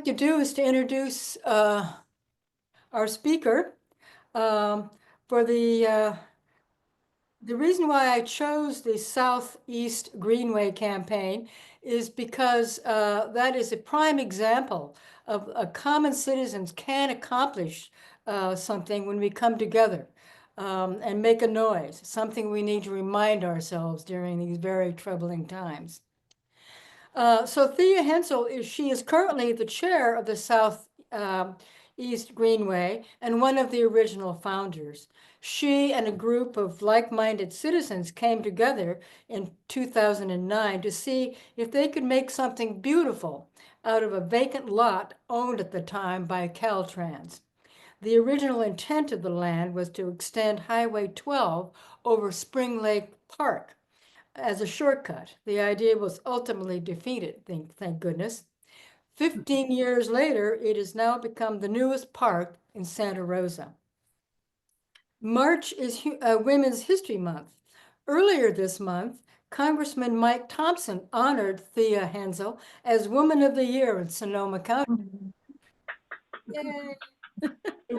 like to do is to introduce our speaker. Um, for the reason why I chose the Southeast Greenway campaign is because that is a prime example of common citizens can accomplish something when we come together and make a noise, something we need to remind ourselves during these very troubling times. So Thea Hensel she is currently the chair of the South East Greenway and one of the original founders. She and a group of like-minded citizens came together in 2009 to see if they could make something beautiful out of a vacant lot owned at the time by Caltrans. The original intent of the land was to extend Highway 12 over Spring Lake Park as a shortcut. The idea was ultimately defeated, thank goodness. 15 years later, it has now become the newest park in Santa Rosa. March is Women's History Month. Earlier this month, Congressman Mike Thompson honored Thea Hensel as Woman of the Year in Sonoma County. Yay! A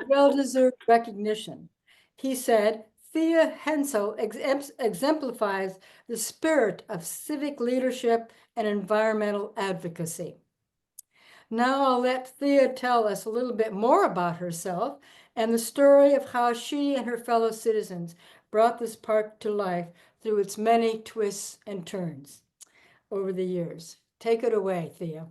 well-deserved recognition. He said, Thea Hensel exemplifies the spirit of civic leadership and environmental advocacy. Now I'll let Thea tell us a little bit more about herself and the story of how she and her fellow citizens brought this park to life through its many twists and turns over the years. Take it away, Thea.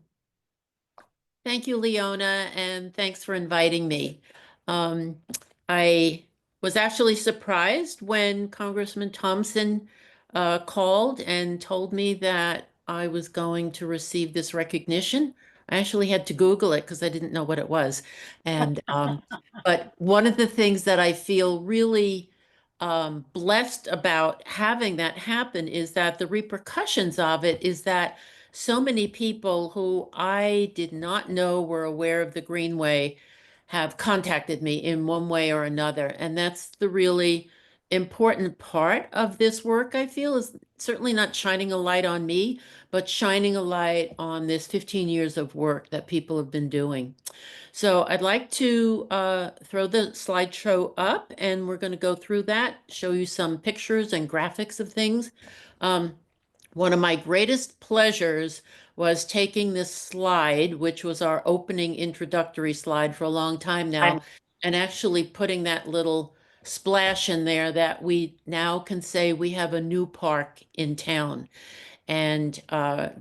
Thank you, Leona, and thanks for inviting me. I was actually surprised when Congressman Thompson called and told me that I was going to receive this recognition. I actually had to Google it because I didn't know what it was. And but one of the things that I feel really blessed about having that happen is that the repercussions of it is that so many people who I did not know were aware of the Greenway have contacted me in one way or another. And that's the really important part of this work, I feel, is certainly not shining a light on me, but shining a light on this 15 years of work that people have been doing. So I'd like to throw the slideshow up and we're going to go through that, show you some pictures and graphics of things. One of my greatest pleasures was taking this slide, which was our opening introductory slide for a long time now, and actually putting that little splash in there that we now can say we have a new park in town. And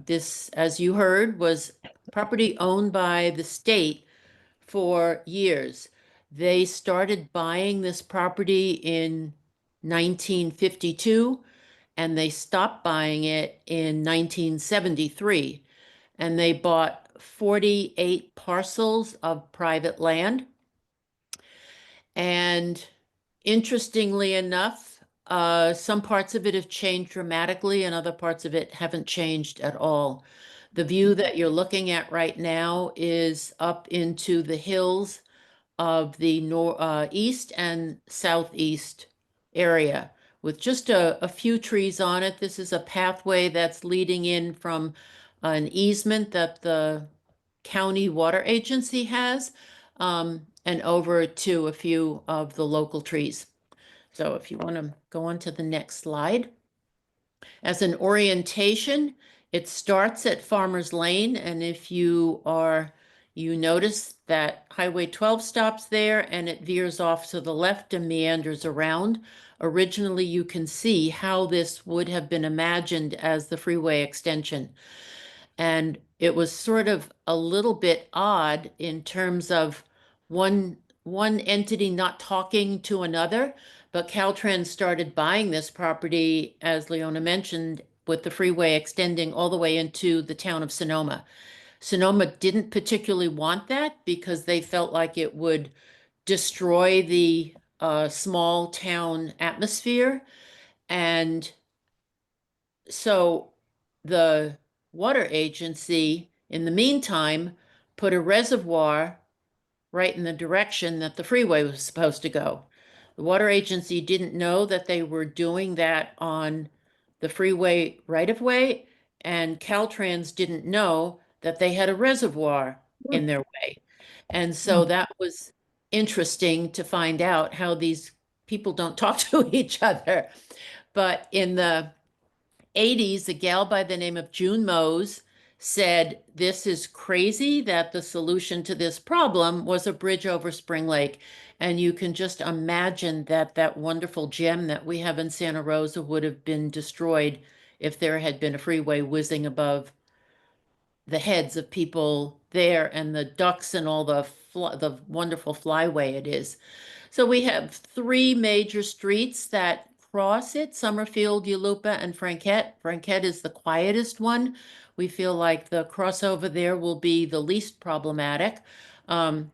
this, as you heard, was property owned by the state for years. They started buying this property in 1952 and they stopped buying it in 1973. And they bought 48 parcels of private land. And interestingly enough, some parts of it have changed dramatically and other parts of it haven't changed at all. The view that you're looking at right now is up into the hills of the east and southeast area with just a few trees on it. This is a pathway that's leading in from an easement that the county water agency has and over to a few of the local trees. So if you want to go on to the next slide. As an orientation, it starts at Farmers Lane, and if you notice that Highway 12 stops there and it veers off to the left and meanders around. Originally, you can see how this would have been imagined as the freeway extension. And it was sort of a little bit odd in terms of one entity not talking to another, but Caltrans started buying this property, as Leona mentioned, with the freeway extending all the way into the town of Sonoma. Sonoma didn't particularly want that because they felt like it would destroy the small town atmosphere. And so the water agency, in the meantime, put a reservoir right in the direction that the freeway was supposed to go. The water agency didn't know that they were doing that on the freeway right of way, and Caltrans didn't know that they had a reservoir in their way. And so that was interesting to find out how these people don't talk to each other. But in the 80s, a gal by the name of June Mose said, "This is crazy that the solution to this problem was a bridge over Spring Lake." And you can just imagine that that wonderful gem that we have in Santa Rosa would have been destroyed if there had been a freeway whizzing above the heads of people there and the ducks and all the wonderful flyway it is. So we have three major streets that cross it: Summerfield, Yulupa, and Franquette. Franquette is the quietest one. We feel like the crossover there will be the least problematic. Um,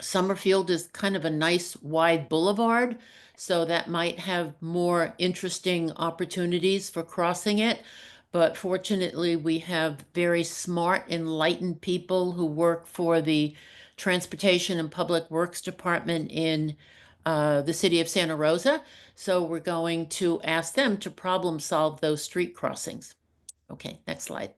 Summerfield is kind of a nice wide boulevard, so that might have more interesting opportunities for crossing it. But fortunately, we have very smart, enlightened people who work for the Transportation and Public Works Department in the city of Santa Rosa. So we're going to ask them to problem solve those street crossings. Okay, next slide.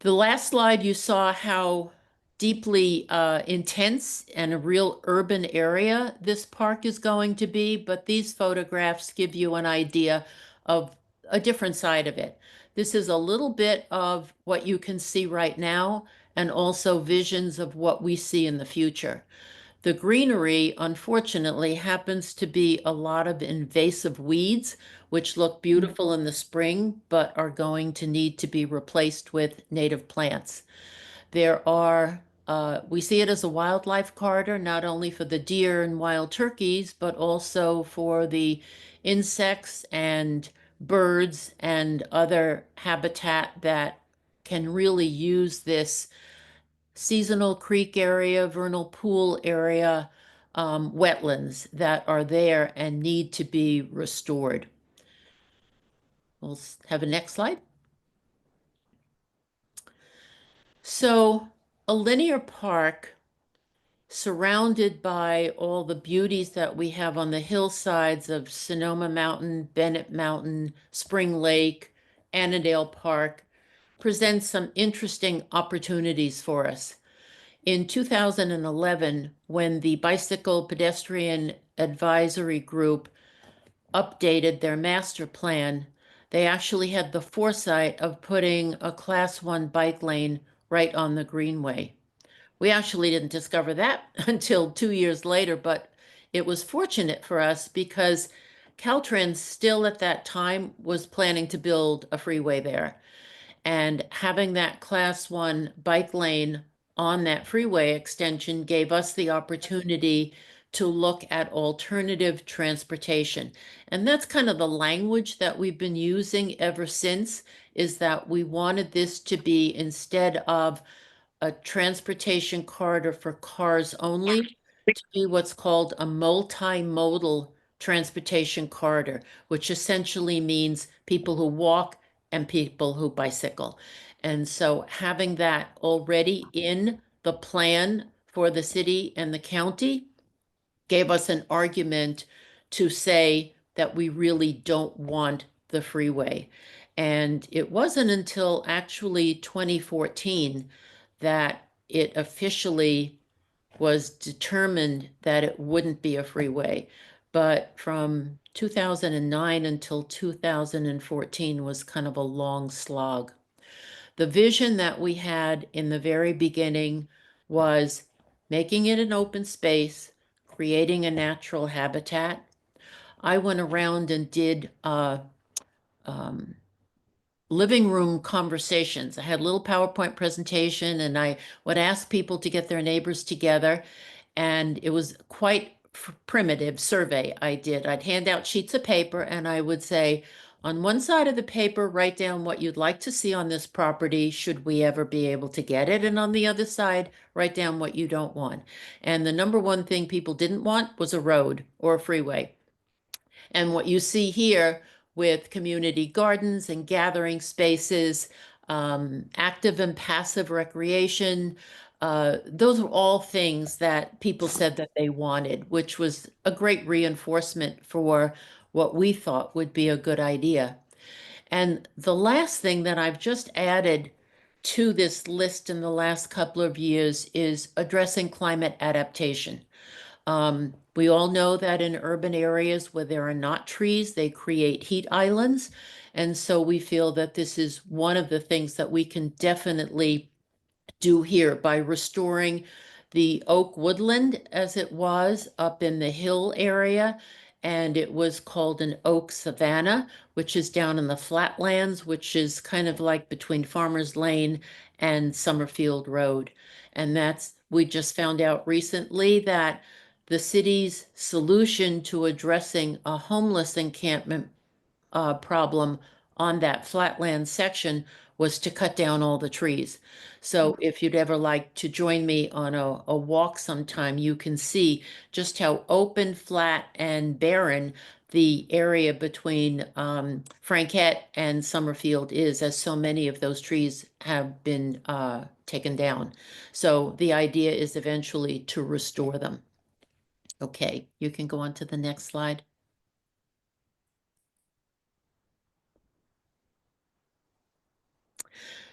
The last slide, you saw how deeply intense and a real urban area this park is going to be, but these photographs give you an idea of a different side of it. This is a little bit of what you can see right now and also visions of what we see in the future. The greenery, unfortunately, happens to be a lot of invasive weeds, which look beautiful in the spring, but are going to need to be replaced with native plants. There are, we see it as a wildlife corridor, not only for the deer and wild turkeys, but also for the insects and birds and other habitat that can really use this seasonal creek area, vernal pool area, wetlands that are there and need to be restored. We'll have a next slide. So a linear park surrounded by all the beauties that we have on the hillsides of Sonoma Mountain, Bennett Mountain, Spring Lake, Annandale Park presents some interesting opportunities for us. In 2011, when the Bicycle Pedestrian Advisory Group updated their master plan, they actually had the foresight of putting a Class 1 bike lane right on the Greenway. We actually didn't discover that until 2 years later, but it was fortunate for us because Caltrans still at that time was planning to build a freeway there. And having that Class 1 bike lane on that freeway extension gave us the opportunity to look at alternative transportation. And that's kind of the language that we've been using ever since, is that we wanted this to be, instead of a transportation corridor for cars only, to be what's called a multimodal transportation corridor, which essentially means people who walk and people who bicycle. And so having that already in the plan for the city and the county gave us an argument to say that we really don't want the freeway. And it wasn't until actually 2014 that it officially was determined that it wouldn't be a freeway. But from 2009 until 2014 was kind of a long slog. The vision that we had in the very beginning was making it an open space, creating a natural habitat. I went around and did um, living room conversations. I had a little PowerPoint presentation and I would ask people to get their neighbors together. And it was quite primitive survey I did. I'd hand out sheets of paper and I would say, on one side of the paper, write down what you'd like to see on this property, should we ever be able to get it. And on the other side, write down what you don't want. And the number one thing people didn't want was a road or a freeway. And what you see here with community gardens and gathering spaces, active and passive recreation, those are all things that people said that they wanted, which was a great reinforcement for what we thought would be a good idea. And the last thing that I've just added to this list in the last couple of years is addressing climate adaptation. We all know that in urban areas where there are not trees, they create heat islands. And so we feel that this is one of the things that we can definitely do here by restoring the oak woodland as it was up in the hill area. And it was called an oak savanna, which is down in the flatlands, which is kind of like between Farmers Lane and Summerfield Road. And we just found out recently that the city's solution to addressing a homeless encampment problem on that flatland section was to cut down all the trees. So if you'd ever like to join me on a walk sometime, you can see just how open, flat, and barren the area between Franquette and Summerfield is, as so many of those trees have been taken down. So the idea is eventually to restore them. Okay, you can go on to the next slide.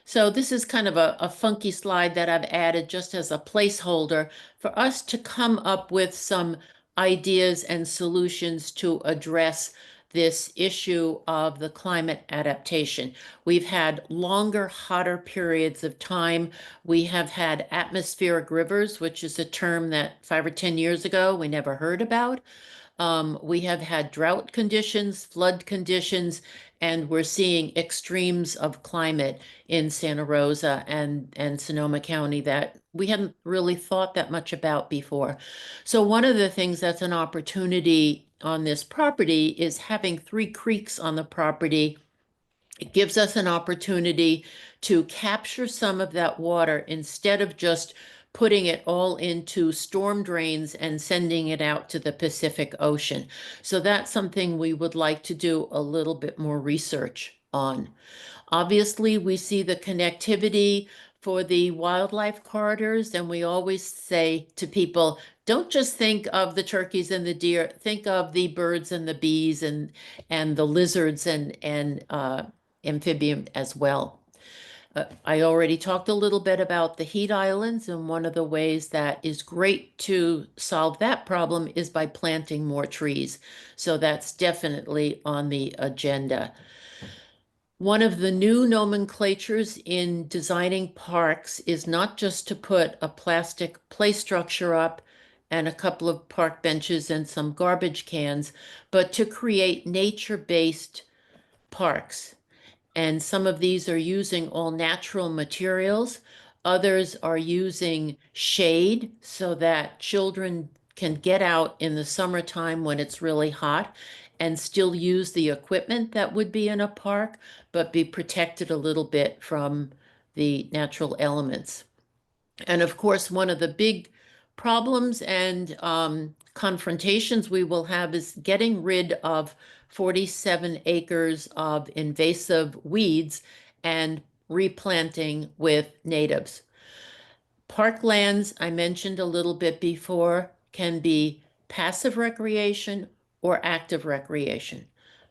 So this is kind of a funky slide that I've added just as a placeholder for us to come up with some ideas and solutions to address this issue of the climate adaptation. We've had longer, hotter periods of time. We have had atmospheric rivers, which is a term that 5 or 10 years ago we never heard about. We have had drought conditions, flood conditions, and we're seeing extremes of climate in Santa Rosa and Sonoma County that we hadn't really thought that much about before. So one of the things that's an opportunity on this property is having 3 creeks on the property. It gives us an opportunity to capture some of that water instead of just putting it all into storm drains and sending it out to the Pacific Ocean. So that's something we would like to do a little bit more research on. Obviously, we see the connectivity for the wildlife corridors, and we always say to people, don't just think of the turkeys and the deer, think of the birds and the bees and the lizards and amphibian as well. I already talked a little bit about the heat islands, and one of the ways that is great to solve that problem is by planting more trees. So that's definitely on the agenda. One of the new nomenclatures in designing parks is not just to put a plastic play structure up and a couple of park benches and some garbage cans, but to create nature-based parks. And some of these are using all natural materials. Others are using shade so that children can get out in the summertime when it's really hot and still use the equipment that would be in a park, but be protected a little bit from the natural elements. And of course, one of the big problems and confrontations we will have is getting rid of 47 acres of invasive weeds and replanting with natives. Parklands, I mentioned a little bit before, can be passive recreation or active recreation.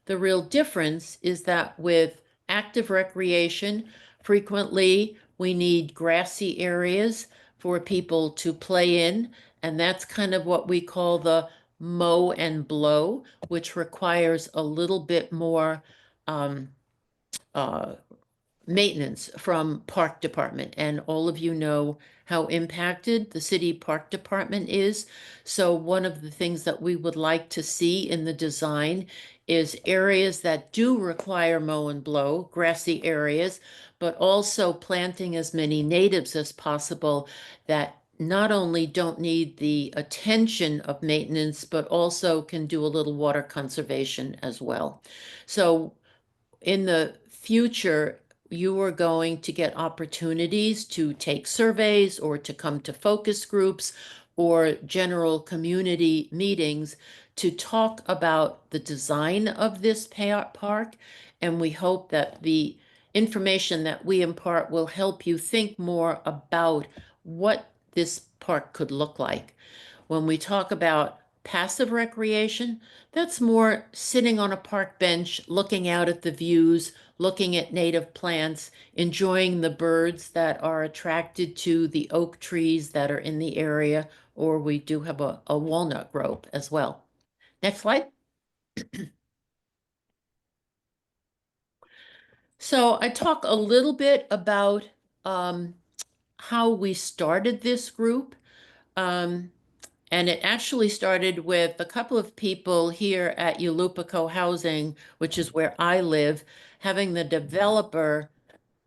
The real difference is that with active recreation, frequently we need grassy areas for people to play in, and that's kind of what we call the mow and blow, which requires a little bit more uh, maintenance from park department. And all of you know how impacted the city park department is. So one of the things that we would like to see in the design is areas that do require mow and blow, grassy areas, but also planting as many natives as possible that not only don't need the attention of maintenance, but also can do a little water conservation as well. So in the future, you are going to get opportunities to take surveys or to come to focus groups or general community meetings to talk about the design of this park. And we hope that the information that we impart will help you think more about what this park could look like. When we talk about passive recreation. That's more sitting on a park bench, looking out at the views, looking at native plants, enjoying the birds that are attracted to the oak trees that are in the area, or we do have a walnut grove as well. Next slide. So I talk a little bit about um, how we started this group. Um, and it actually started with a couple of people here at Yulupico Housing, which is where I live, having the developer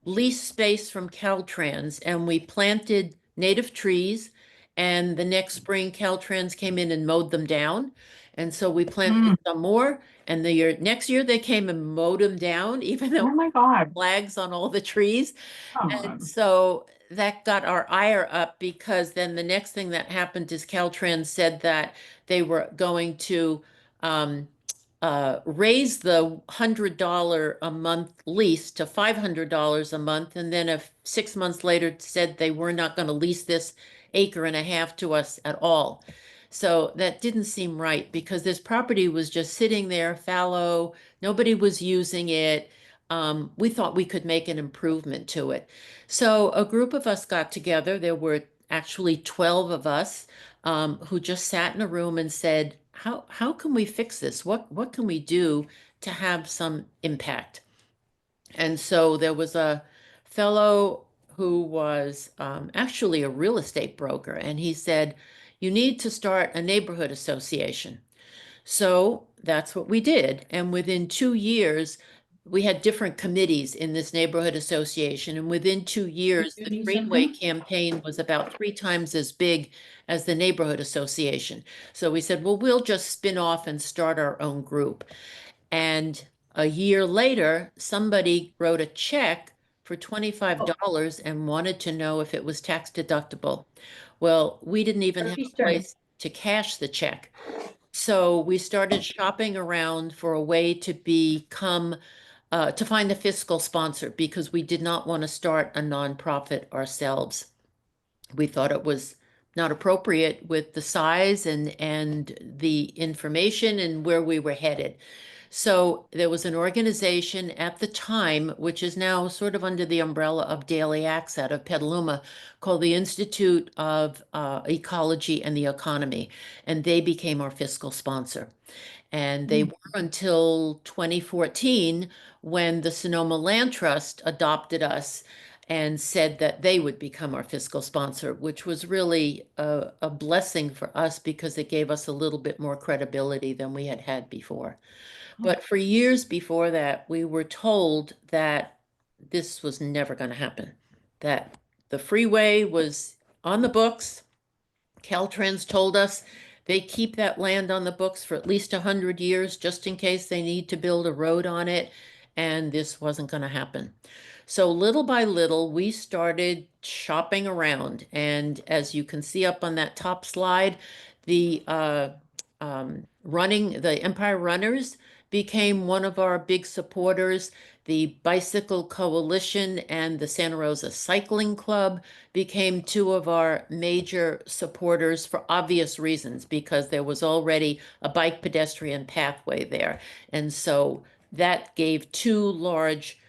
lease space from Caltrans, and we planted native trees. And the next spring, Caltrans came in and mowed them down. And so we planted some more. And the next year, they came and mowed them down, even though Oh my God. flags on all the trees. Come And on. so that got our ire up, because then the next thing that happened is Caltrans said that they were going to um, raise the $100 a month lease to $500 a month. And then 6 months later said they were not going to lease this acre and a half to us at all. So that didn't seem right, because this property was just sitting there fallow. Nobody was using it. We thought we could make an improvement to it. So a group of us got together. There were actually 12 of us who just sat in a room and said, how can we fix this? What can we do to have some impact? And so there was a fellow who was actually a real estate broker, and he said, you need to start a neighborhood association. So that's what we did. And within 2 years, we had different committees in this neighborhood association. And within 2 years, You the need Greenway something? campaign was about 3 times as big as the neighborhood association. So we said, well, we'll just spin off and start our own group. And a year later, somebody wrote a check for $25 and wanted to know if it was tax deductible. Well, we didn't even have Turkey's a turn. place to cash the check. So we started shopping around for a way to become, to find a fiscal sponsor, because we did not want to start a nonprofit ourselves. We thought it was not appropriate with the size and the information and where we were headed. So there was an organization at the time, which is now sort of under the umbrella of Daily Acts out of Petaluma, called the Institute of Ecology and the Economy, and they became our fiscal sponsor. And they were until 2014, when the Sonoma Land Trust adopted us and said that they would become our fiscal sponsor, which was really a blessing for us, because it gave us a little bit more credibility than we had had before. But for years before that, we were told that this was never going to happen, that the freeway was on the books. Caltrans told us they keep that land on the books for at least 100 years, just in case they need to build a road on it, and this wasn't going to happen. So little by little, we started shopping around, and as you can see up on that top slide, the the Empire Runners became one of our big supporters. The Bicycle Coalition and the Santa Rosa Cycling Club became two of our major supporters, for obvious reasons, because there was already a bike pedestrian pathway there. And so that gave two large,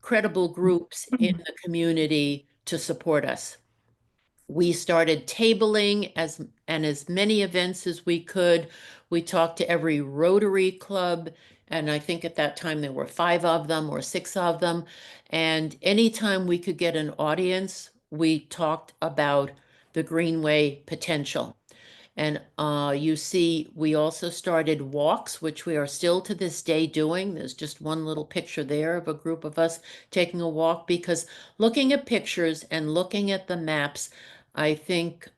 credible groups in the community to support us. We started tabling as many events as we could. We talked to every Rotary Club, and I think at that time there were 5 of them or 6 of them. And anytime we could get an audience, we talked about the Greenway potential. And you see, we also started walks, which we are still to this day doing. There's just one little picture there of a group of us taking a walk, because looking at pictures and looking at the maps, I think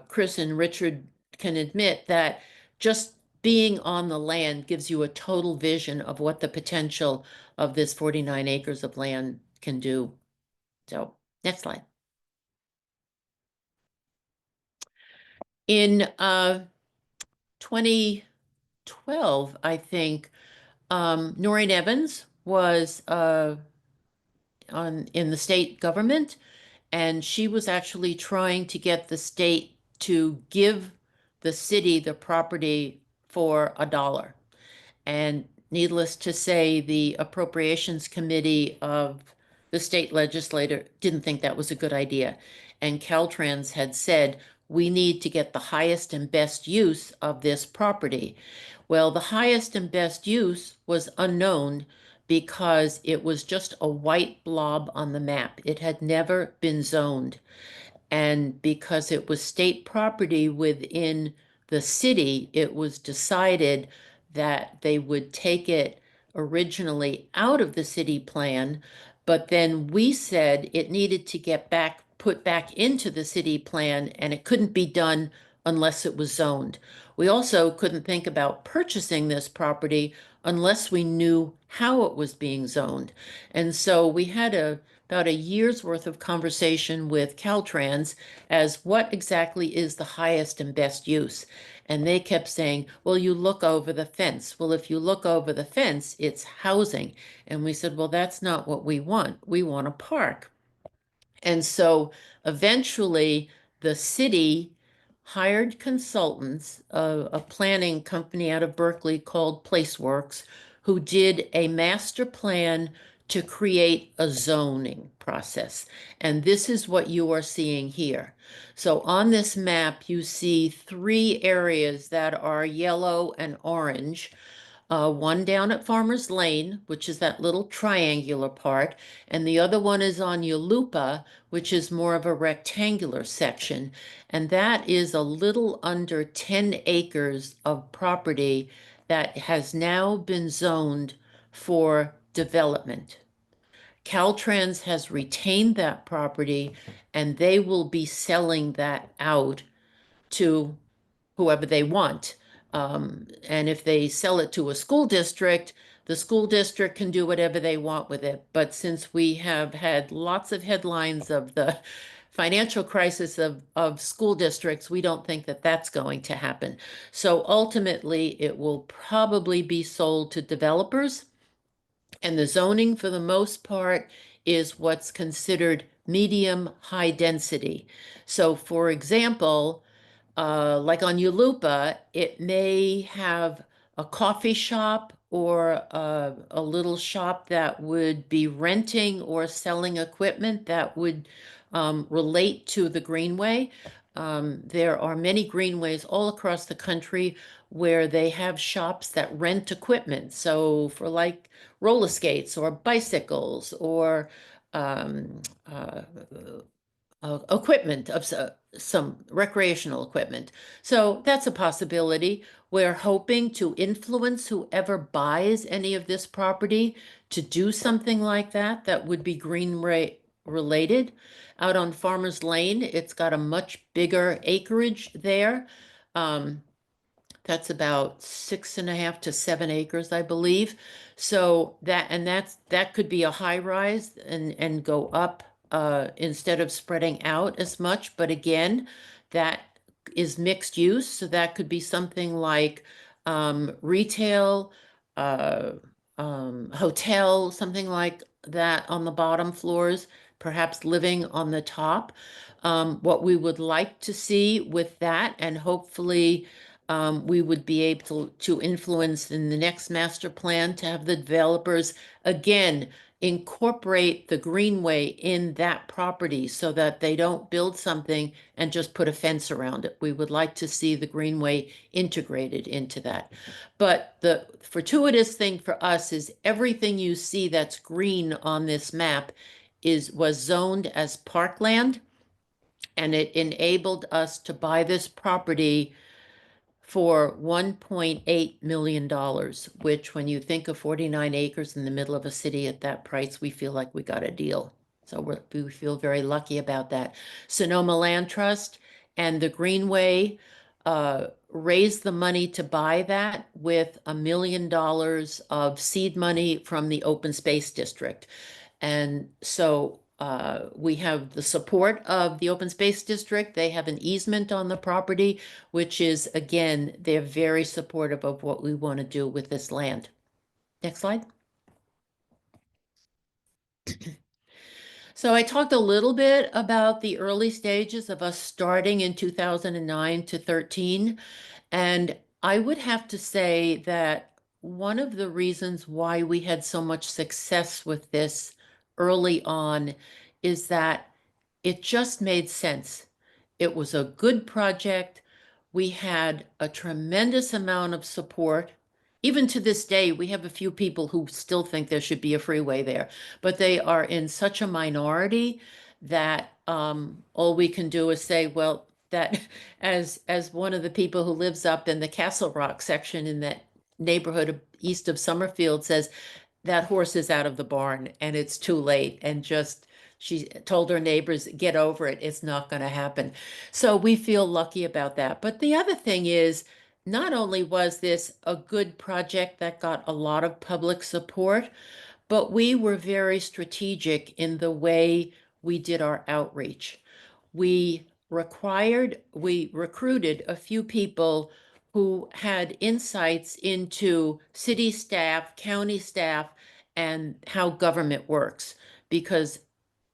Chris and Richard can admit that just being on the land gives you a total vision of what the potential of this 49 acres of land can do. So, next slide. In 2012, I think, Noreen Evans was in the state government, and she was actually trying to get the state to give the city the property for $1. And needless to say, the Appropriations Committee of the state legislature didn't think that was a good idea. And Caltrans had said, we need to get the highest and best use of this property. Well, the highest and best use was unknown because it was just a white blob on the map. It had never been zoned. And because it was state property within the city, it was decided that they would take it originally out of the city plan, but then we said it needed to get put back into the city plan, and it couldn't be done unless it was zoned. We also couldn't think about purchasing this property unless we knew how it was being zoned. And so we had about a year's worth of conversation with Caltrans as what exactly is the highest and best use. And they kept saying, well, you look over the fence. Well, if you look over the fence, it's housing. And we said, well, that's not what we want. We want a park. And so eventually the city hired consultants, a planning company out of Berkeley called PlaceWorks, who did a master plan to create a zoning process. And this is what you are seeing here. So on this map, you see 3 areas that are yellow and orange. One down at Farmers Lane, which is that little triangular part, and the other one is on Yalupa, which is more of a rectangular section. And that is a little under 10 acres of property that has now been zoned for development. Caltrans has retained that property, and they will be selling that out to whoever they want. And if they sell it to a school district, the school district can do whatever they want with it. But since we have had lots of headlines of the financial crisis of school districts, we don't think that that's going to happen. So ultimately, it will probably be sold to developers. And the zoning, for the most part, is what's considered medium high density. So, for example, like on Yalupa, it may have a coffee shop or a little shop that would be renting or selling equipment that would relate to the Greenway. There are many greenways all across the country where they have shops that rent equipment. So for like roller skates or bicycles or um, uh, equipment of some recreational equipment. So that's a possibility. We're hoping to influence whoever buys any of this property to do something like that that would be Greenway related. Out on Farmers Lane, it's got a much bigger acreage there. That's about 6.5 to 7 acres, I believe. So that could be a high rise and go up instead of spreading out as much. But again, that is mixed use. So that could be something like retail, uh, hotel, something like that on the bottom floors, perhaps living on the top. What we would like to see with that, and hopefully we would be able to influence in the next master plan to have the developers, again, incorporate the Greenway in that property so that they don't build something and just put a fence around it. We would like to see the Greenway integrated into that. But the fortuitous thing for us is everything you see that's green on this map was zoned as parkland, and it enabled us to buy this property for $1.8 million, which when you think of 49 acres in the middle of a city at that price, we feel like we got a deal. So we feel very lucky about that. Sonoma Land Trust and the Greenway raised the money to buy that with $1 million of seed money from the Open Space District. And so we have the support of the Open Space District. They have an easement on the property, which is, again, they're very supportive of what we want to do with this land. Next slide. So I talked a little bit about the early stages of us starting in 2009 to 13. And I would have to say that one of the reasons why we had so much success with this early on is that it just made sense. It was a good project. We had a tremendous amount of support. Even to this day, we have a few people who still think there should be a freeway there, but they are in such a minority that all we can do is say, well, that as one of the people who lives up in the Castle Rock section in that neighborhood east of Summerfield says, that horse is out of the barn and it's too late. And just, she told her neighbors, get over it. It's not going to happen. So we feel lucky about that. But the other thing is, not only was this a good project that got a lot of public support, but we were very strategic in the way we did our outreach. We recruited a few people who had insights into city staff, county staff, and how government works, because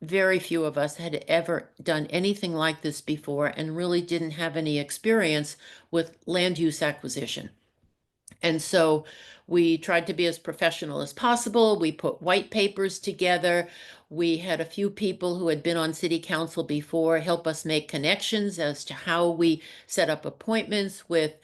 very few of us had ever done anything like this before and really didn't have any experience with land use acquisition. And so we tried to be as professional as possible. We put white papers together. We had a few people who had been on city council before help us make connections as to how we set up appointments with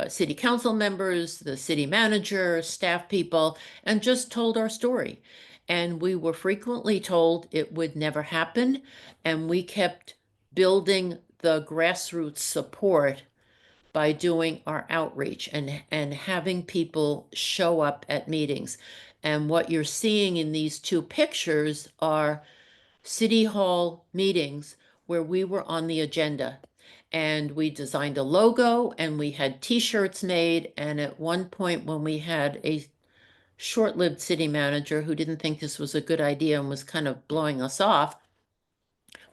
city council members, the city manager, staff people, and just told our story. And we were frequently told it would never happen. And we kept building the grassroots support by doing our outreach and having people show up at meetings. And what you're seeing in these two pictures are city hall meetings where we were on the agenda. And we designed a logo and we had t-shirts made. And at one point when we had a short-lived city manager who didn't think this was a good idea and was kind of blowing us off,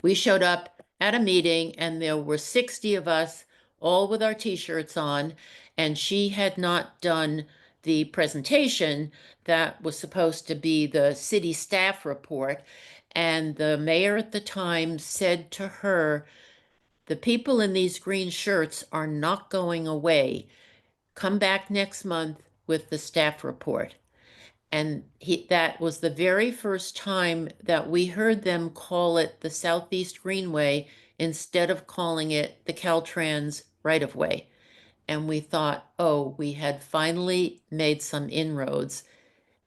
we showed up at a meeting and there were 60 of us, all with our t-shirts on, and she had not done the presentation that was supposed to be the city staff report. And the mayor at the time said to her, the people in these green shirts are not going away. Come back next month with the staff report. And that was the very first time that we heard them call it the Southeast Greenway instead of calling it the Caltrans right-of-way. And we thought, oh, we had finally made some inroads.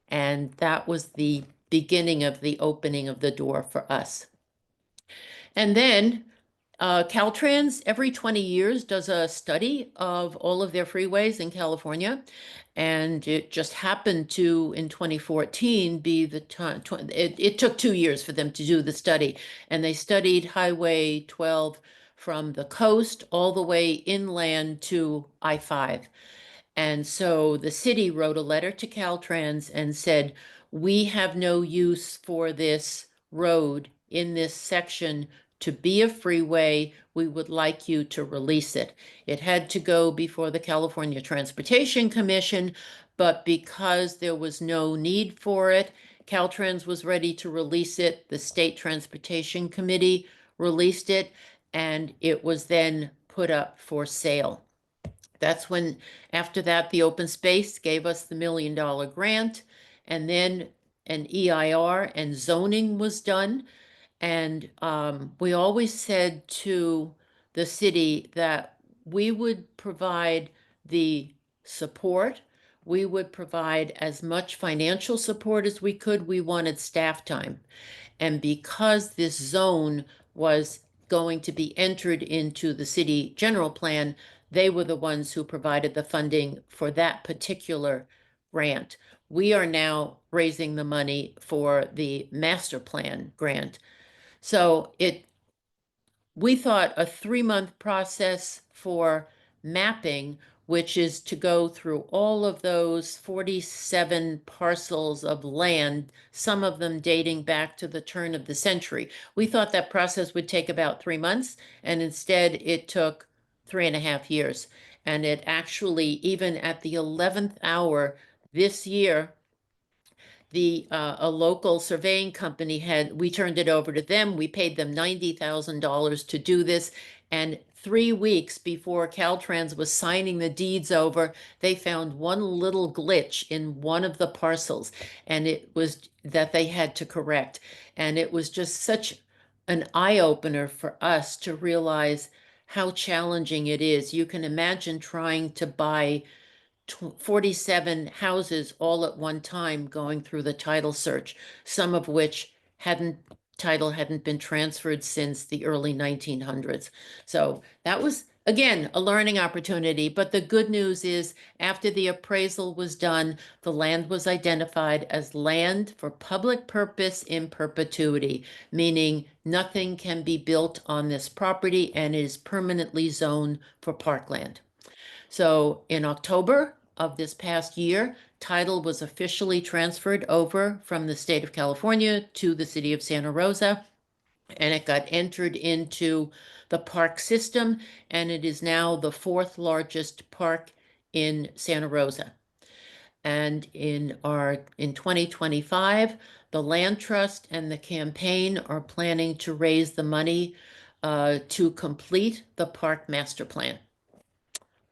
And that was the beginning of the opening of the door for us. And then Caltrans every 20 years does a study of all of their freeways in California. And it just happened to, in 2014, be the time, it took 2 years for them to do the study. And they studied Highway 12 from the coast all the way inland to I-5. And so the city wrote a letter to Caltrans and said, we have no use for this road in this section to be a freeway. We would like you to release it. It had to go before the California Transportation Commission, but because there was no need for it, Caltrans was ready to release it. The State Transportation Committee released it, and it was then put up for sale. That's when, after that, the open space gave us the $1 million grant, and then an EIR and zoning was done. And we always said to the city that we would provide the support. We would provide as much financial support as we could. We wanted staff time. And because this zone was going to be entered into the city general plan, they were the ones who provided the funding for that particular grant. We are now raising the money for the master plan grant. So we thought a 3-month process for mapping, which is to go through all of those 47 parcels of land, some of them dating back to the turn of the century. We thought that process would take about 3 months, and instead it took 3.5 years. And it actually, even at the 11th hour this year, a local surveying company we turned it over to them. We paid them $90,000 to do this. And 3 weeks before Caltrans was signing the deeds over, they found one little glitch in one of the parcels, and it was that they had to correct. And it was just such an eye-opener for us to realize how challenging it is. You can imagine trying to buy 47 houses all at one time going through the title search, some of which title hadn't been transferred since the early 1900s. So that was, again, a learning opportunity. But the good news is after the appraisal was done, the land was identified as land for public purpose in perpetuity, meaning nothing can be built on this property and is permanently zoned for parkland. So in October of this past year, title was officially transferred over from the state of California to the city of Santa Rosa, and it got entered into the park system, and it is now the fourth largest park in Santa Rosa. And in 2025, the Land Trust and the campaign are planning to raise the money to complete the park master plan.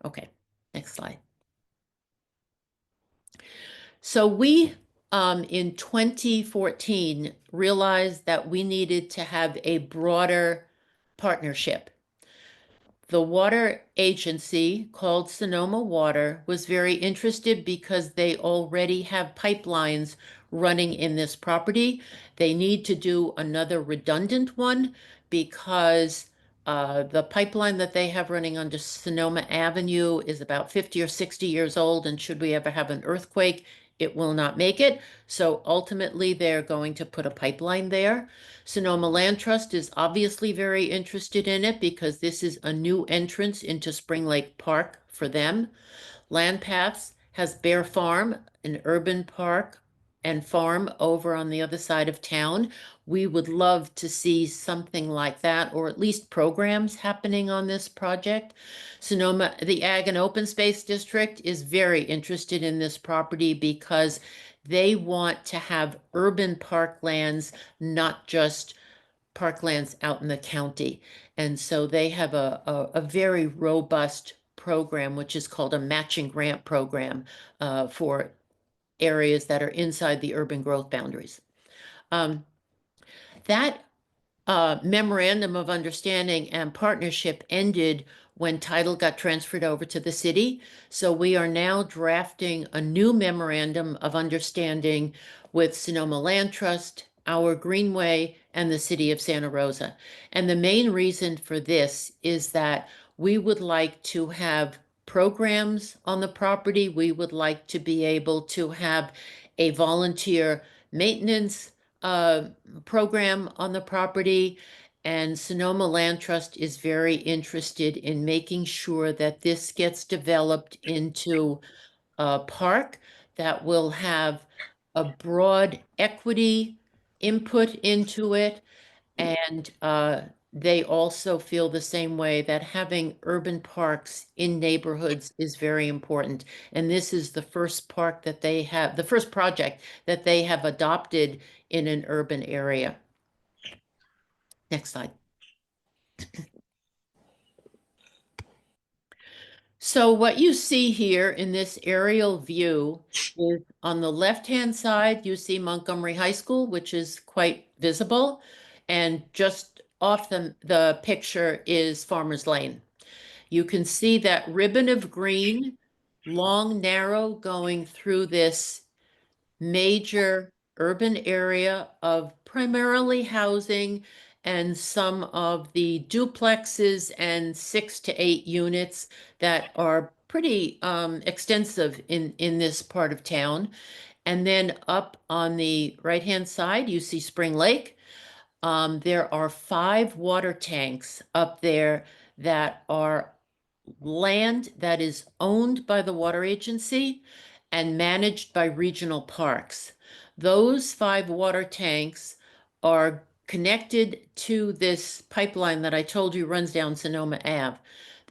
Okay, next slide. So we, in 2014, realized that we needed to have a broader partnership. The water agency called Sonoma Water was very interested because they already have pipelines running in this property. They need to do another redundant one because the pipeline that they have running under Sonoma Avenue is about 50 or 60 years old, and should we ever have an earthquake, it will not make it. So ultimately, they're going to put a pipeline there. Sonoma Land Trust is obviously very interested in it because this is a new entrance into Spring Lake Park for them. Land Paths has Bear Farm, an urban park and farm over on the other side of town. We would love to see something like that, or at least programs happening on this project. Sonoma, the Ag and Open Space District is very interested in this property because they want to have urban parklands, not just parklands out in the county. And so they have a very robust program, which is called a matching grant program for areas that are inside the urban growth boundaries. That memorandum of understanding and partnership ended when title got transferred over to the city. So we are now drafting a new memorandum of understanding with Sonoma Land Trust, our Greenway, and the city of Santa Rosa. And the main reason for this is that we would like to have programs on the property. We would like to be able to have a volunteer maintenance program on the property, and Sonoma Land Trust is very interested in making sure that this gets developed into a park that will have a broad equity input into it, and they also feel the same way that having urban parks in neighborhoods is very important. And this is the first park that they have, the first project that they have adopted in an urban area. Next slide. So what you see here in this aerial view is on the left-hand side, you see Montgomery High School, which is quite visible. And just off the picture is Farmers Lane. You can see that ribbon of green, long, narrow, going through this major urban area of primarily housing and some of the duplexes and 6 to 8 units that are pretty extensive in this part of town. And then up on the right-hand side, you see Spring Lake. There are 5 water tanks up there that are land that is owned by the water agency and managed by regional parks. Those 5 water tanks are connected to this pipeline that I told you runs down Sonoma Ave.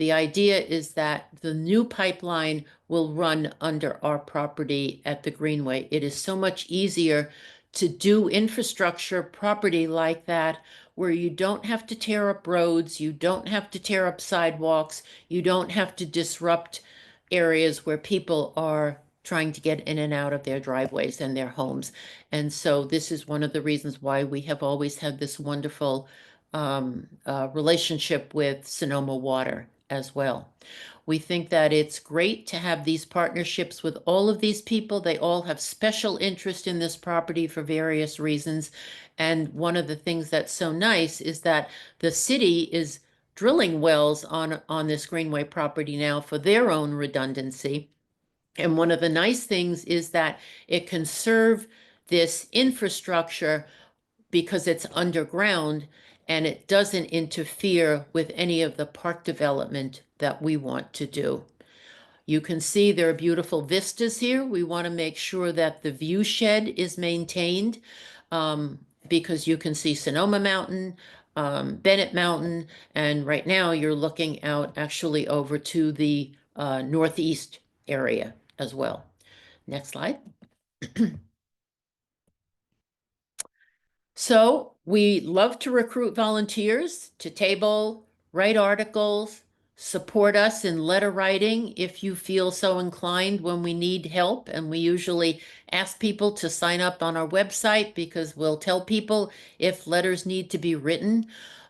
The idea is that the new pipeline will run under our property at the Greenway. It is so much easier to do infrastructure property like that where you don't have to tear up roads, you don't have to tear up sidewalks, you don't have to disrupt areas where people are trying to get in and out of their driveways and their homes. And so this is one of the reasons why we have always had this wonderful relationship with Sonoma Water as well. We think that it's great to have these partnerships with all of these people. They all have special interest in this property for various reasons. And one of the things that's so nice is that the city is drilling wells on this Greenway property now for their own redundancy. And one of the nice things is that it can serve this infrastructure because it's underground and it doesn't interfere with any of the park development that we want to do. You can see there are beautiful vistas here. We want to make sure that the view shed is maintained because you can see Sonoma Mountain, Bennett Mountain, and right now you're looking out actually over to the northeast area as well. Next slide. So we love to recruit volunteers to table, write articles, support us in letter writing if you feel so inclined when we need help. And we usually ask people to sign up on our website because we'll tell people if letters need to be written.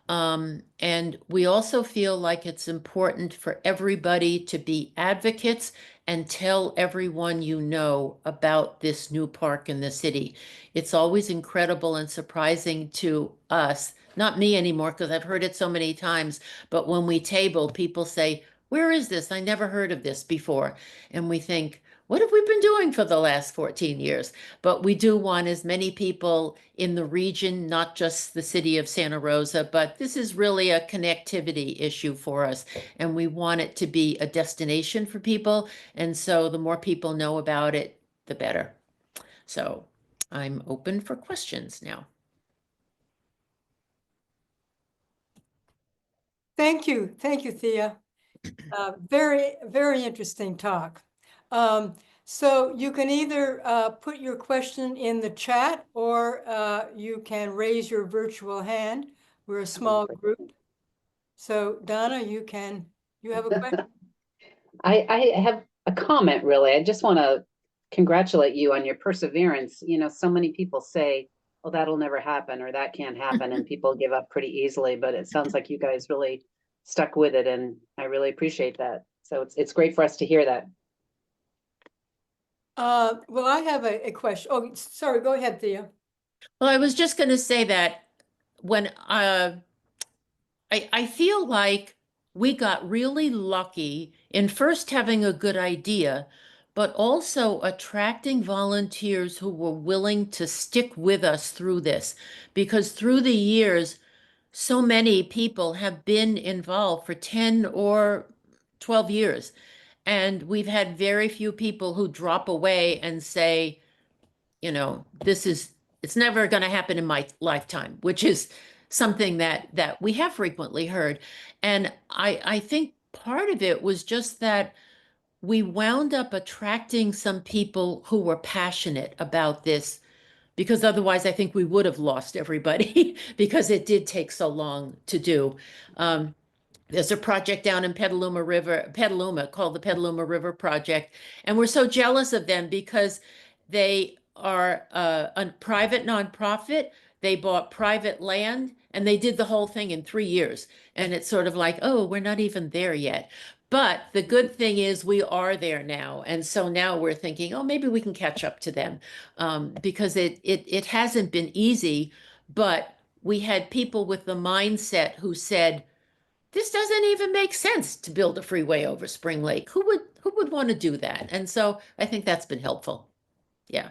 And we also feel like it's important for everybody to be advocates and tell everyone you know about this new park in the city. It's always incredible and surprising to us, not me anymore because I've heard it so many times, but when we table, people say, "Where is this? I never heard of this before." And we think, what have we been doing for the last 14 years? But we do want as many people in the region, not just the city of Santa Rosa, but this is really a connectivity issue for us. And we want it to be a destination for people. And so the more people know about it, the better. So I'm open for questions now. Thank you, Thea. Very, very interesting talk. So you can either put your question in the chat or you can raise your virtual hand. We're a small group. So Donna, you have a question? I have a comment, really. I just want to congratulate you on your perseverance. You know, so many people say, "Oh, that'll never happen," or "That can't happen," and people give up pretty easily. But it sounds like you guys really stuck with it, and I really appreciate that. So it's great for us to hear that. Well, I have a question. Oh, sorry, go ahead, Thea. Well, I was just going to say that when I feel like we got really lucky in first having a good idea, but also attracting volunteers who were willing to stick with us through this. Because through the years, so many people have been involved for 10 or 12 years. And we've had very few people who drop away and say, you know, it's never going to happen in my lifetime, which is something that we have frequently heard. And I think part of it was just that we wound up attracting some people who were passionate about this, because otherwise I think we would have lost everybody because it did take so long to do. There's a project down in Petaluma called the Petaluma River Project. And we're so jealous of them because they are a private nonprofit. They bought private land and they did the whole thing in 3 years. And it's sort of like, oh, we're not even there yet. But the good thing is we are there now. And so now we're thinking, oh, maybe we can catch up to them because it hasn't been easy. But we had people with the mindset who said, this doesn't even make sense to build a freeway over Spring Lake. Who would want to do that? And so I think that's been helpful. Yeah.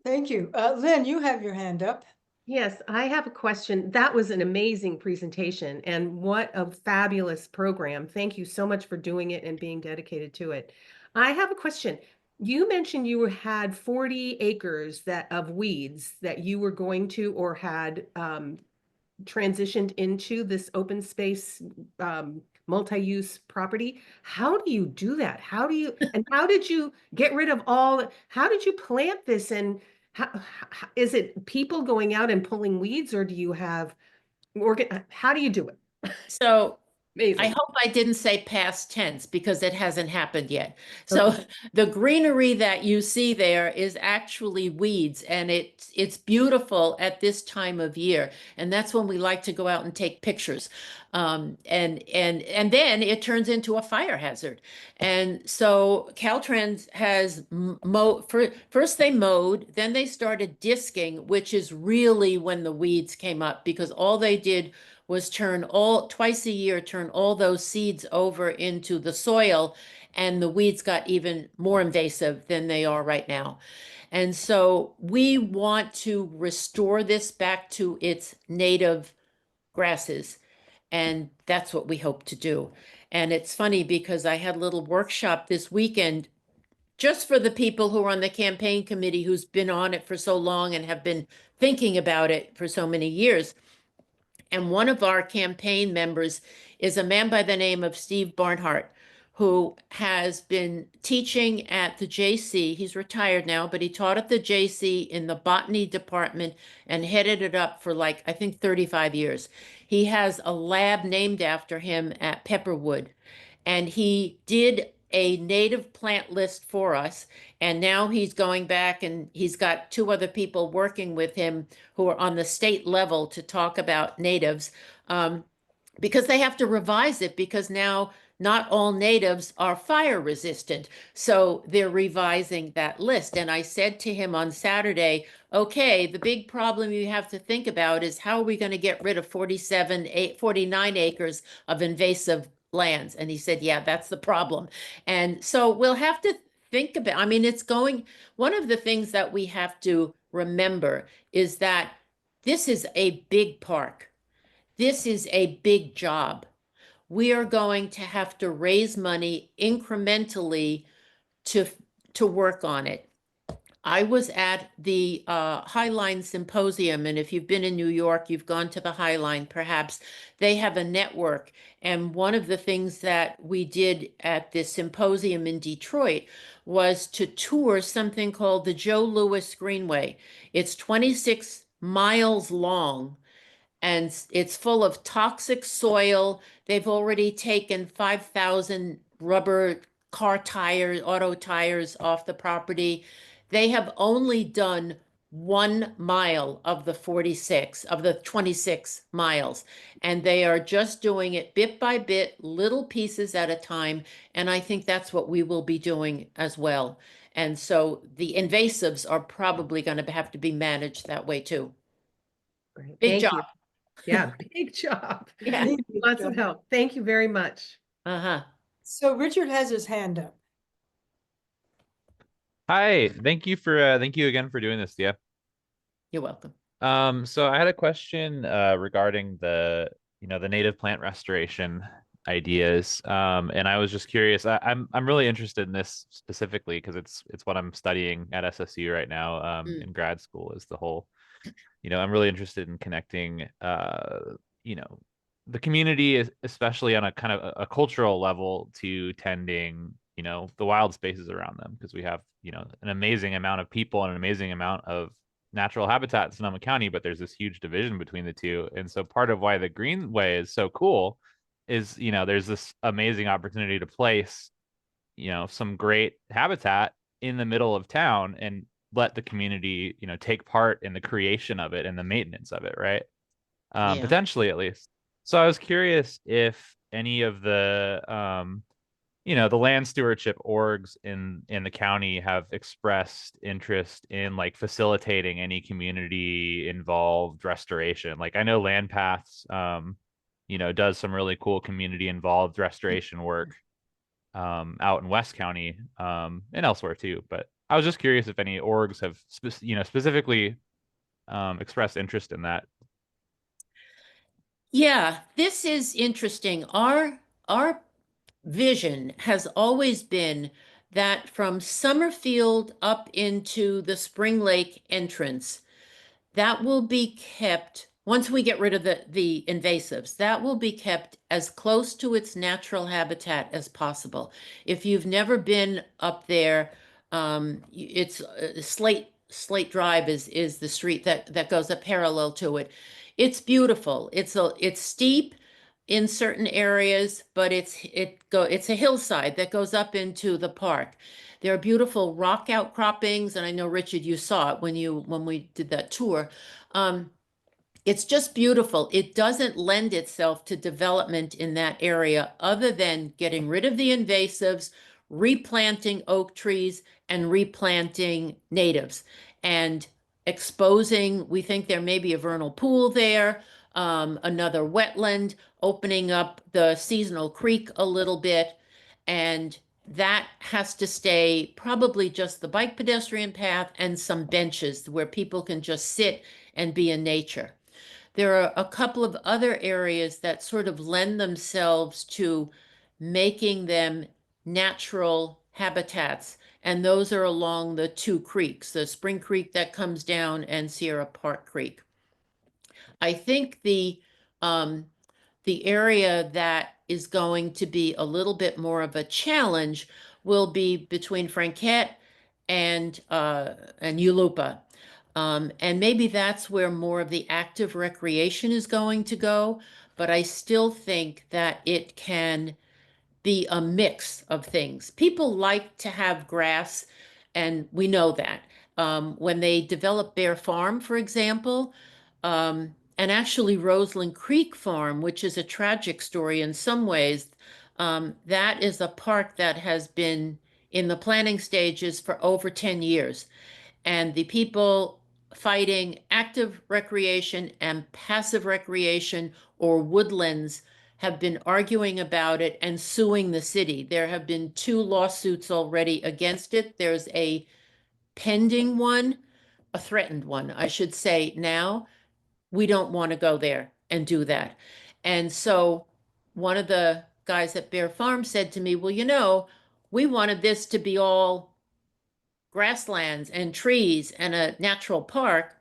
Thank you. Lynn, you have your hand up. Yes, I have a question. That was an amazing presentation and what a fabulous program. Thank you so much for doing it and being dedicated to it. I have a question. You mentioned you had 40 acres of weeds that you were going to or had transitioned into this open space multi-use property. How do you do that? And how did you get rid of how did you plant this? And is it people going out and pulling weeds, or do you have how do you do it? So I Amazing. hope I didn't say past tense because it hasn't happened yet. So Okay. the greenery that you see there is actually weeds, and it's beautiful at this time of year. And that's when we like to go out and take pictures. And then it turns into a fire hazard. And so Caltrans has first they mowed, then they started disking, which is really when the weeds came up, because all they did was twice a year, turn all those seeds over into the soil, and the weeds got even more invasive than they are right now. And so we want to restore this back to its native grasses. And that's what we hope to do. And it's funny because I had a little workshop this weekend just for the people who are on the campaign committee who's been on it for so long and have been thinking about it for so many years. And one of our campaign members is a man by the name of Steve Barnhart, who has been teaching at the JC. He's retired now, but he taught at the JC in the botany department and headed it up for like, I think 35 years. He has a lab named after him at Pepperwood. And he did a native plant list for us. And now he's going back and he's got two other people working with him who are on the state level to talk about natives, because they have to revise it because now not all natives are fire resistant. So they're revising that list. And I said to him on Saturday, okay, the big problem you have to think about is how are we going to get rid of 49 acres of invasive lands? And he said, yeah, that's the problem. And so we'll have to think about, I mean, one of the things that we have to remember is that this is a big park. This is a big job. We are going to have to raise money incrementally to work on it. I was at the Highline Symposium, and if you've been in New York, you've gone to the Highline, perhaps. They have a network, and one of the things that we did at this symposium in Detroit was to tour something called the Joe Louis Greenway. It's 26 miles long, and it's full of toxic soil. They've already taken 5,000 rubber auto tires off the property. They have only done 1 mile of the 26 miles, and they are just doing it bit by bit, little pieces at a time. And I think that's what we will be doing as well. And so the invasives are probably going to have to be managed that way too. Great. Big Thank job. you. Yeah, big job. Yeah. Lots of help. Thank you very much. Uh-huh. So Richard has his hand up. Hi, thank you again for doing this, yeah. You're welcome. So I had a question regarding the native plant restoration ideas. And I was just curious. I'm really interested in this specifically because it's what I'm studying at SSU right now in grad school is the whole, I'm really interested in connecting the community, especially on a kind of a cultural level, to tending the wild spaces around them, because we have an amazing amount of people and an amazing amount of natural habitat in Sonoma County, but there's this huge division between the two. And so part of why the Greenway is so cool is there's this amazing opportunity to place some great habitat in the middle of town and let the community take part in the creation of it and the maintenance of it, right? Yeah. Potentially, at least. So I was curious if any of the the land stewardship orgs in the county have expressed interest in like facilitating any community involved restoration. Like I know Land Paths does some really cool community involved restoration work out in West County and elsewhere too. But I was just curious if any orgs have specifically expressed interest in that. Yeah, this is interesting. Our vision has always been that from Summerfield up into the Spring Lake entrance, that will be kept once we get rid of the invasives, that will be kept as close to its natural habitat as possible. If you've never been up there, it's Slate Drive is the street that goes up parallel to it. It's beautiful. It's steep in certain areas, but it's a hillside that goes up into the park. There are beautiful rock outcroppings, and I know, Richard, you saw it when we did that tour. It's just beautiful. It doesn't lend itself to development in that area other than getting rid of the invasives, replanting oak trees, and replanting natives, and exposing, we think there may be a vernal pool there, another wetland, opening up the seasonal creek a little bit, and that has to stay probably just the bike pedestrian path and some benches where people can just sit and be in nature. There are a couple of other areas that sort of lend themselves to making them natural habitats, and those are along the two creeks, the Spring Creek that comes down and Sierra Park Creek. I think the area that is going to be a little bit more of a challenge will be between Franquette and Yulupa. And maybe that's where more of the active recreation is going to go, but I still think that it can be a mix of things. People like to have grass, and we know that. When they develop Bear Farm, for example, and actually Roseland Creek Farm, which is a tragic story in some ways, that is a park that has been in the planning stages for over 10 years. And the people fighting active recreation and passive recreation or woodlands have been arguing about it and suing the city. There have been 2 lawsuits already against it. There's a pending one, a threatened one, I should say now. We don't want to go there and do that. And so one of the guys at Bear Farm said to me, well, we wanted this to be all grasslands and trees and a natural park,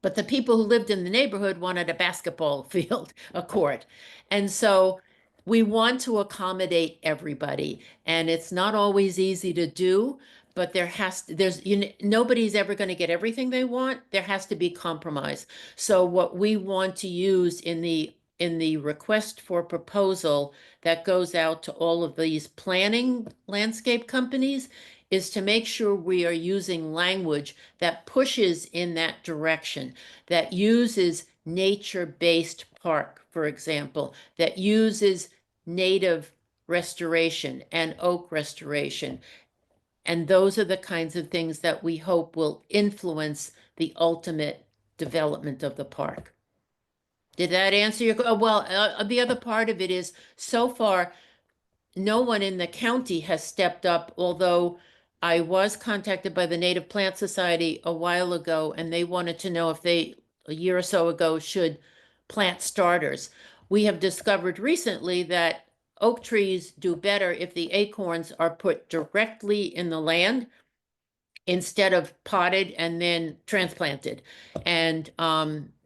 but the people who lived in the neighborhood wanted a basketball field, a court. And so we want to accommodate everybody, and it's not always easy to do, but nobody's ever going to get everything they want. There has to be compromise. So what we want to use in the request for proposal that goes out to all of these planning landscape companies is to make sure we are using language that pushes in that direction, that uses nature-based park, for example, that uses native restoration and oak restoration. And those are the kinds of things that we hope will influence the ultimate development of the park. Did that answer your, the other part of it is, so far, no one in the county has stepped up, although I was contacted by the Native Plant Society a while ago, and they wanted to know if they, a year or so ago, should plant starters. We have discovered recently that oak trees do better if the acorns are put directly in the land instead of potted and then transplanted. And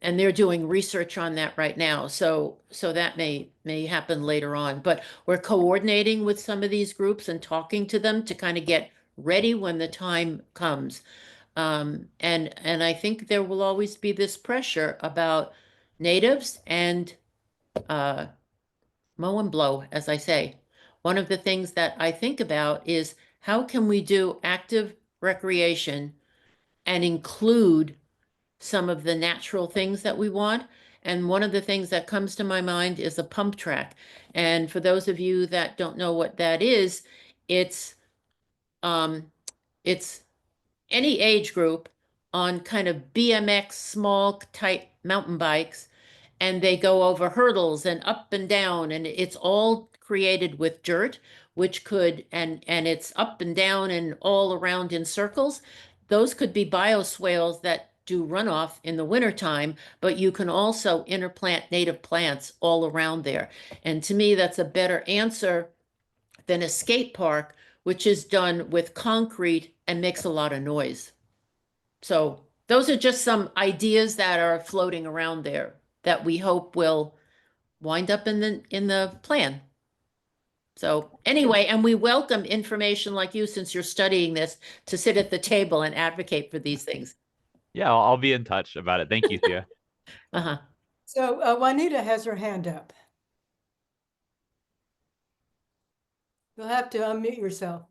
they're doing research on that right now. So that may happen later on. But we're coordinating with some of these groups and talking to them to kind of get ready when the time comes. And I think there will always be this pressure about natives and mow and blow, as I say. One of the things that I think about is how can we do active recreation and include some of the natural things that we want. And one of the things that comes to my mind is a pump track. And for those of you that don't know what that is, it's any age group on kind of BMX small type mountain bikes, and they go over hurdles and up and down, and it's all created with dirt, which could, and it's up and down and all around in circles. Those could be bioswales that do runoff in the wintertime, but you can also interplant native plants all around there. And to me, that's a better answer than a skate park, which is done with concrete and makes a lot of noise. So those are just some ideas that are floating around there that we hope will wind up in the plan. So anyway, and we welcome information like you, since you're studying this, to sit at the table and advocate for these things. Yeah, I'll be in touch about it. Thank you, Thea. Uh-huh. So Juanita has her hand up. You'll have to unmute yourself.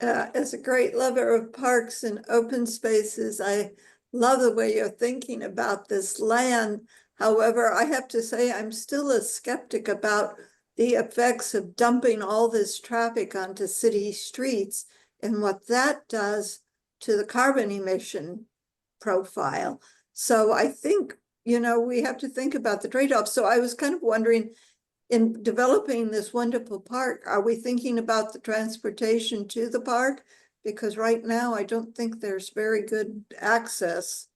As a great lover of parks and open spaces, I love the way you're thinking about this land. However, I have to say I'm still a skeptic about the effects of dumping all this traffic onto city streets and what that does to the carbon emission profile. So I think, we have to think about the trade-offs. So I was kind of wondering, in developing this wonderful park, are we thinking about the transportation to the park? Because right now, I don't think there's very good access.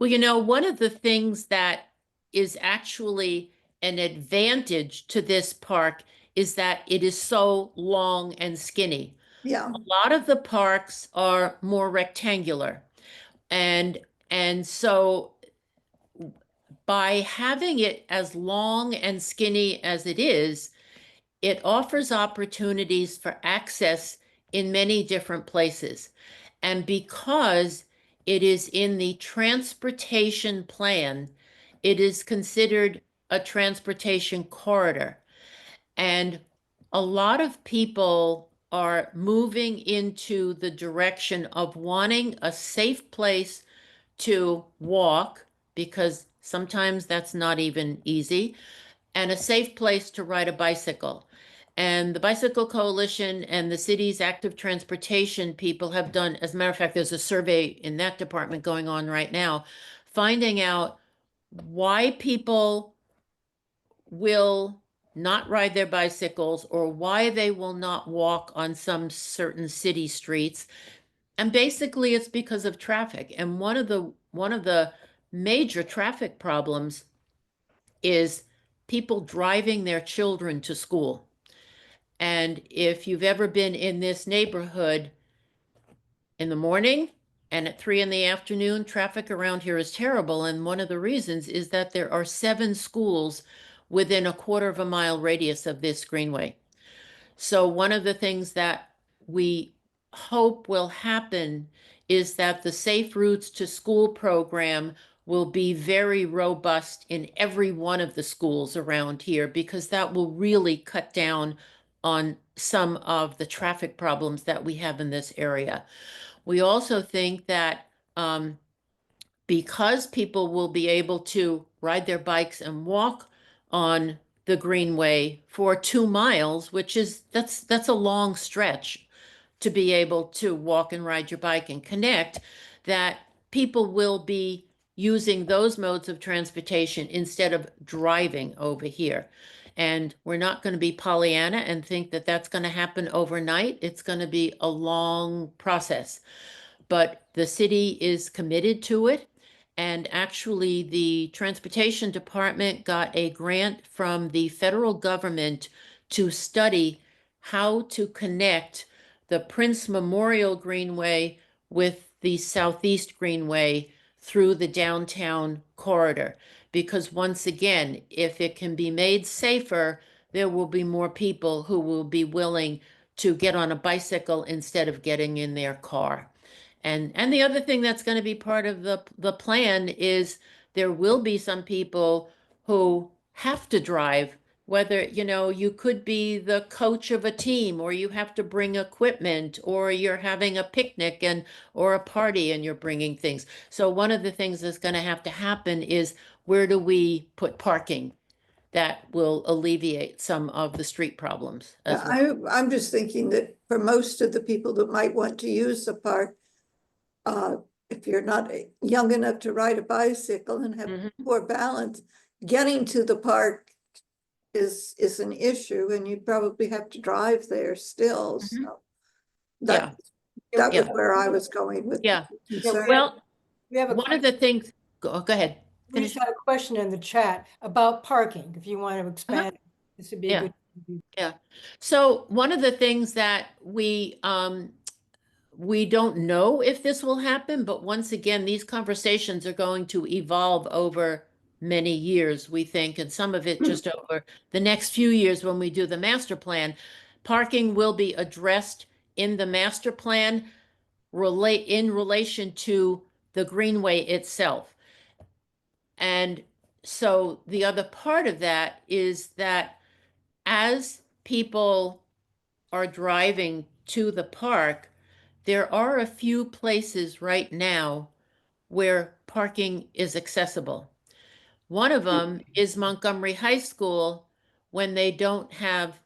Well, one of the things that is actually an advantage to this park is that it is so long and skinny. Yeah, A lot of the parks are more rectangular. And so by having it as long and skinny as it is, it offers opportunities for access in many different places. And because it is in the transportation plan, it is considered a transportation corridor. And a lot of people are moving into the direction of wanting a safe place to walk, because sometimes that's not even easy, and a safe place to ride a bicycle. And the Bicycle Coalition and the city's active transportation people have done, as a matter of fact, there's a survey in that department going on right now, finding out why people will not ride their bicycles or why they will not walk on some certain city streets. And basically it's because of traffic. And one of the major traffic problems is people driving their children to school. And if you've ever been in this neighborhood in the morning and at 3 in the afternoon, traffic around here is terrible. And one of the reasons is that there are 7 schools within a quarter of a mile radius of this Greenway. So one of the things that we hope will happen is that the Safe Routes to School program will be very robust in every one of the schools around here, because that will really cut down on some of the traffic problems that we have in this area. We also think that because people will be able to ride their bikes and walk on the Greenway for 2 miles, which is that's a long stretch to be able to walk and ride your bike and connect, that people will be using those modes of transportation instead of driving over here. And we're not going to be Pollyanna and think that that's going to happen overnight. It's going to be a long process, but the city is committed to it. And actually, the Transportation Department got a grant from the federal government to study how to connect the Prince Memorial Greenway with the Southeast Greenway through the downtown corridor. Because once again, if it can be made safer, there will be more people who will be willing to get on a bicycle instead of getting in their car. And the other thing that's going to be part of the plan is there will be some people who have to drive, whether, you could be the coach of a team, or you have to bring equipment, or you're having a picnic or a party and you're bringing things. So one of the things that's going to have to happen is, where do we put parking that will alleviate some of the street problems as well? I'm just thinking that for most of the people that might want to use the park, if you're not young enough to ride a bicycle and have poor balance, getting to the park is an issue, and you probably have to drive there still. So that was where I was going with. Yeah. concern. Well, We have a one of the things, go ahead. We just had a question in the chat about parking. If you want to expand, this would be a good. Yeah. So one of the things that we We don't know if this will happen, but once again, these conversations are going to evolve over many years, we think, and some of it just over the next few years when we do the master plan. Parking will be addressed in the master plan in relation to the Greenway itself. And so the other part of that is that as people are driving to the park, there are a few places right now where parking is accessible. One of them is Montgomery High School when they don't have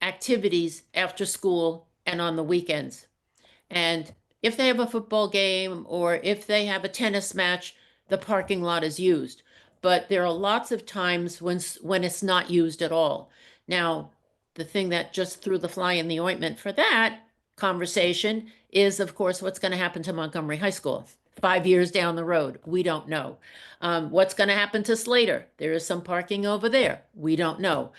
activities after school and on the weekends. And if they have a football game or if they have a tennis match, the parking lot is used. But there are lots of times when it's not used at all. Now, the thing that just threw the fly in the ointment for that conversation is, of course, what's going to happen to Montgomery High School 5 years down the road. We don't know. What's going to happen to Slater? There is some parking over there. We don't know.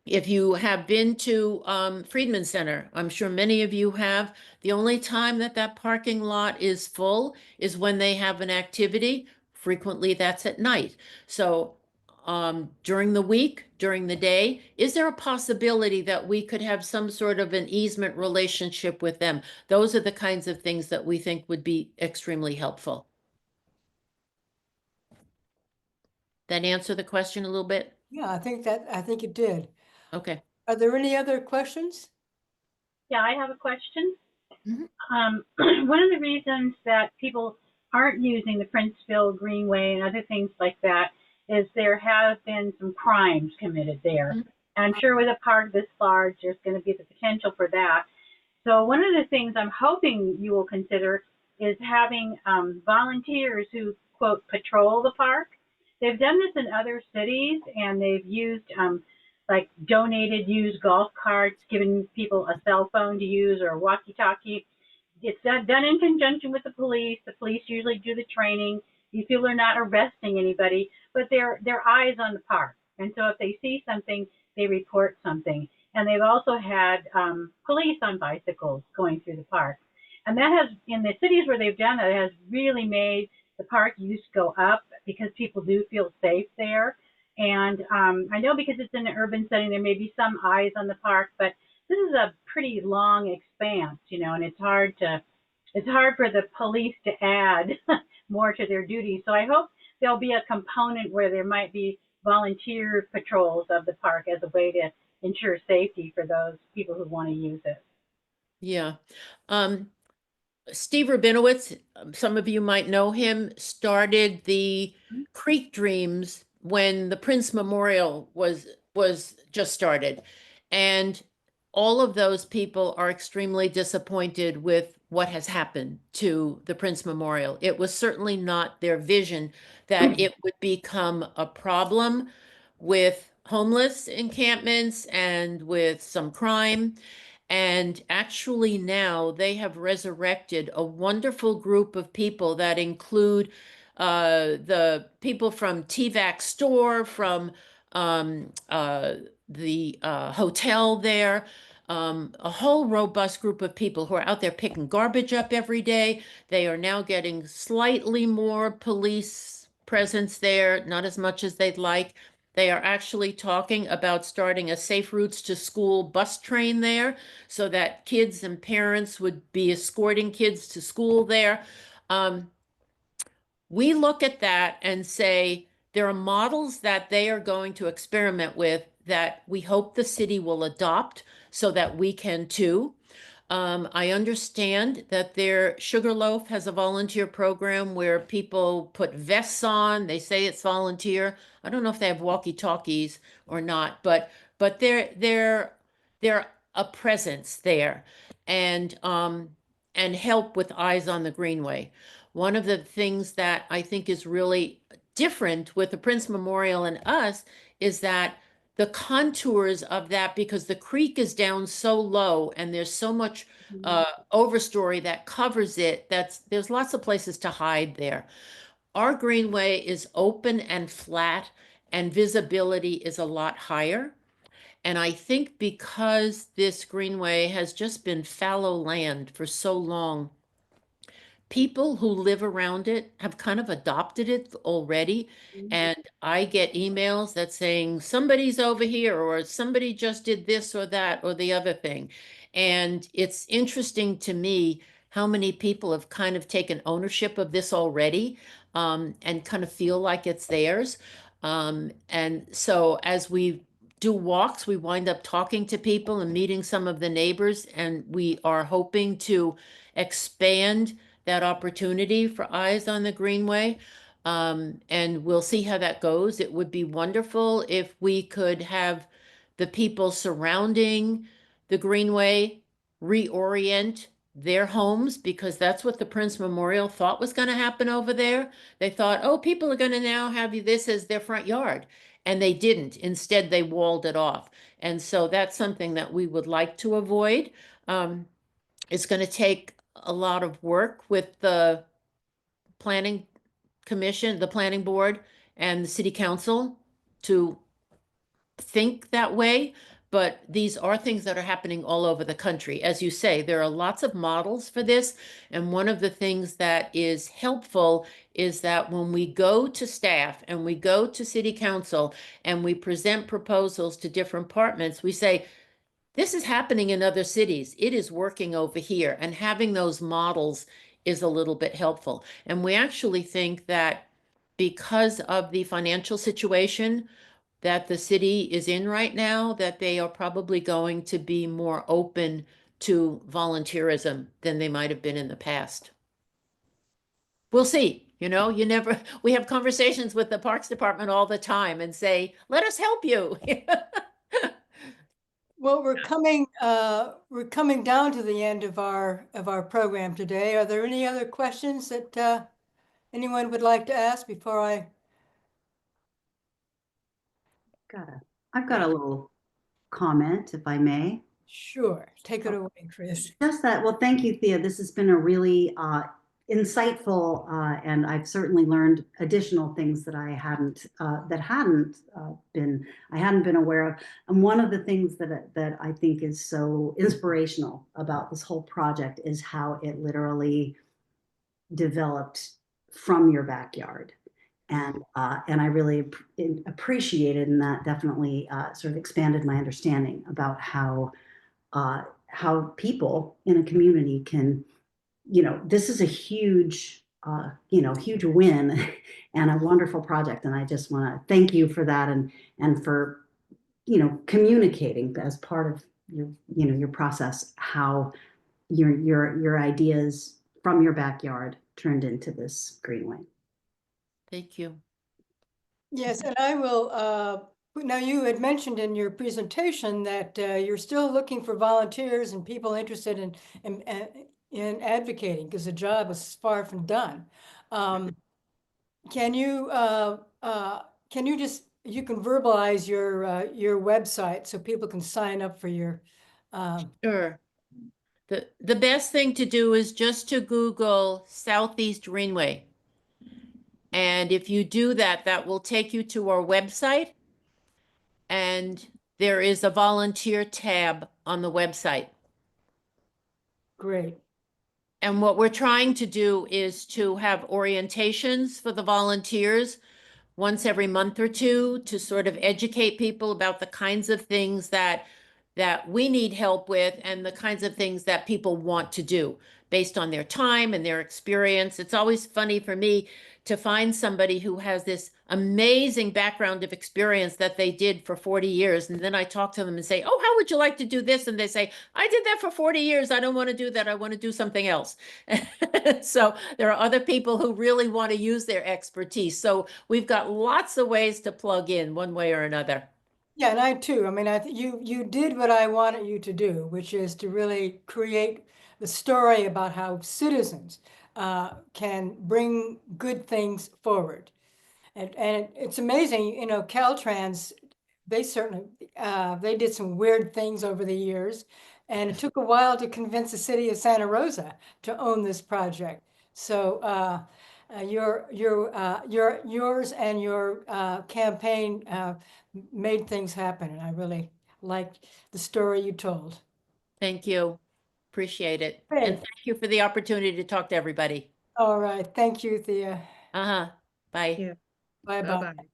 If you have been to Friedman Center, I'm sure many of you have, the only time that that parking lot is full is when they have an activity. Frequently, that's at night. So during the week, during the day, is there a possibility that we could have some sort of an easement relationship with them? Those are the kinds of things that we think would be extremely helpful. That answer the question a little bit? Yeah, I think it did. Okay. Are there any other questions? Yeah, I have a question. Mhm. One of the reasons that people aren't using the Princeville Greenway and other things like that is there have been some crimes committed there. Mhm. And I'm sure with a park this large, there's going to be the potential for that. So one of the things I'm hoping you will consider is having volunteers who, quote, patrol the park. They've done this in other cities, and they've used like donated used golf carts, giving people a cell phone to use or a walkie-talkie. It's done in conjunction with the police. The police usually do the training. These people are not arresting anybody, but they're eyes on the park. And so if they see something, they report something. And they've also had police on bicycles going through the park. And that has, in the cities where they've done it, has really made the park use go up because people do feel safe there. And I know because it's in an urban setting, there may be some eyes on the park, but this is a pretty long expanse, you know, and it's hard for the police to add more to their duties. So I hope there'll be a component where there might be volunteer patrols of the park as a way to ensure safety for those people who want to use it. Yeah. Steve Rabinowitz, some of you might know him, started the Creek Dreams when the Prince Memorial was just started. And all of those people are extremely disappointed with what has happened to the Prince Memorial. It was certainly not their vision that it would become a problem with homeless encampments and with some crime. And actually now they have resurrected a wonderful group of people that include the people from TVAC store, from the hotel there, a whole robust group of people who are out there picking garbage up every day. They are now getting slightly more police presence there, not as much as they'd like. They are actually talking about starting a Safe Routes to School bus train there so that kids and parents would be escorting kids to school there. We look at that and say there are models that they are going to experiment with that we hope the city will adopt so that we can too. I understand that their Sugarloaf has a volunteer program where people put vests on. They say it's volunteer. I don't know if they have walkie-talkies or not, but they're a presence there and help with Eyes on the Greenway. One of the things that I think is really different with the Prince Memorial and us is that the contours of that, because the creek is down so low and there's so much overstory that covers it, there's lots of places to hide there. Our greenway is open and flat and visibility is a lot higher. And I think because this greenway has just been fallow land for so long, people who live around it have kind of adopted it already. And I get emails that saying somebody's over here or somebody just did this or that or the other thing. And it's interesting to me how many people have kind of taken ownership of this already, and kind of feel like it's theirs. And so as we do walks, we wind up talking to people and meeting some of the neighbors, and we are hoping to expand that opportunity for Eyes on the Greenway. And we'll see how that goes. It would be wonderful if we could have the people surrounding the Greenway reorient their homes, because that's what the Prince Memorial thought was going to happen over there. They thought, oh, people are going to now have this as their front yard. And they didn't. Instead, they walled it off. And so that's something that we would like to avoid. It's going to take a lot of work with the planning commission, the planning board, and the city council to think that way. But these are things that are happening all over the country. As you say, there are lots of models for this. And one of the things that is helpful is that when we go to staff and we go to city council and we present proposals to different departments, we say, this is happening in other cities. It is working over here. And having those models is a little bit helpful. And we actually think that because of the financial situation that the city is in right now, that they are probably going to be more open to volunteerism than they might have been in the past. We'll see. We have conversations with the Parks Department all the time and say, let us help you. Well, we're coming down to the end of our program today. Are there any other questions that anyone would like to ask before I? I've got a little comment, if I may. Sure, take it away, Chris. Just that, well, thank you, Thea. This has been a really insightful, and I've certainly learned additional things that I hadn't been aware of. And one of the things that I think is so inspirational about this whole project is how it literally developed from your backyard. And I really appreciated, and that definitely sort of expanded my understanding about how people in a community can, this is a huge, huge win and a wonderful project. And I just want to thank you for that, and for, communicating as part of your process, how your ideas from your backyard turned into this greenway. Thank you. Yes, and I will, now you had mentioned in your presentation that you're still looking for volunteers and people interested in advocating, because the job is far from done. Can you you can verbalize your website so people can sign up for your Sure. The best thing to do is just to Google Southeast Greenway. And if you do that, that will take you to our website. And there is a volunteer tab on the website. Great. And what we're trying to do is to have orientations for the volunteers once every month or two to sort of educate people about the kinds of things that we need help with and the kinds of things that people want to do based on their time and their experience. It's always funny for me to find somebody who has this amazing background of experience that they did for 40 years. And then I talk to them and say, oh, how would you like to do this? And they say, I did that for 40 years. I don't want to do that. I want to do something else. So there are other people who really want to use their expertise. So we've got lots of ways to plug in one way or another. Yeah, and I too. I mean, you did what I wanted you to do, which is to really create the story about how citizens can bring good things forward. And it's amazing, Caltrans, they certainly, they did some weird things over the years, and it took a while to convince the city of Santa Rosa to own this project. So yours and your campaign made things happen, and I really like the story you told. Thank you. Appreciate it. Great. And thank you for the opportunity to talk to everybody. All right. Thank you, Thea. Uh-huh. Bye. Yeah. Bye-bye. Bye-bye.